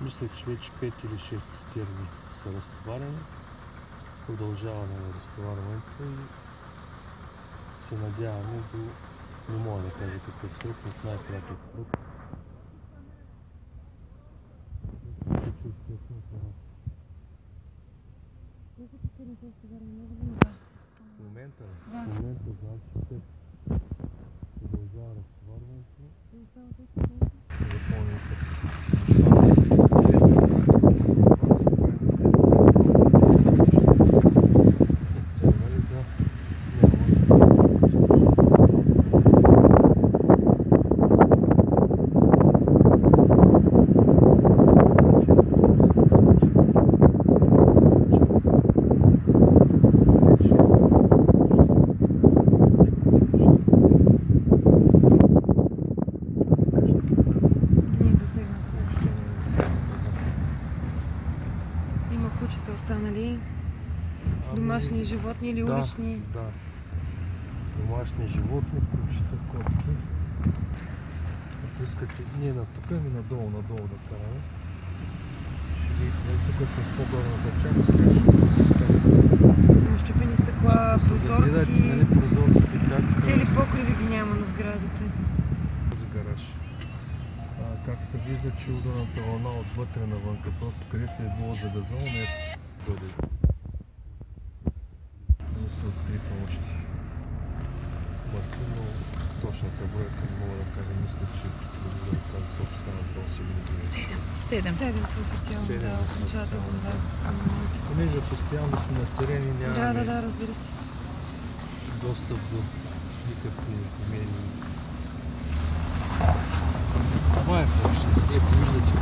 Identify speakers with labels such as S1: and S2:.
S1: Мисля, че вече 5 или 6 стерни са разтоварени. Продължаваме на разтоварването и се надяваме до, не мога да кажа какъв срок, но в най-кратък срок. В момента значи продължава разтоварването. Запълним
S2: кучета останали? Домашни животни или улични?
S1: Да. Домашни животни, кучета, котки. Ако искате, ние на тук и надолу да караме. Ще видите, тук с по-горната част.
S2: Щупени стъкла, прозорци. Цели покриви ги няма на сградите.
S1: Този гараж. Как се вижда, че ударната вълна отвътре навънка, просто където е било загазано, не е бъде. Не се откриха още. Масивно точната бройка не мога да кажа, мисля, че да тази точка на 8
S2: 7 са официално, да, окончателно, да.
S1: Понеже постоянно сме на терени, нямаме
S2: Да, разбира се.
S1: достъп до никакви медии. Това е почти. Виждате,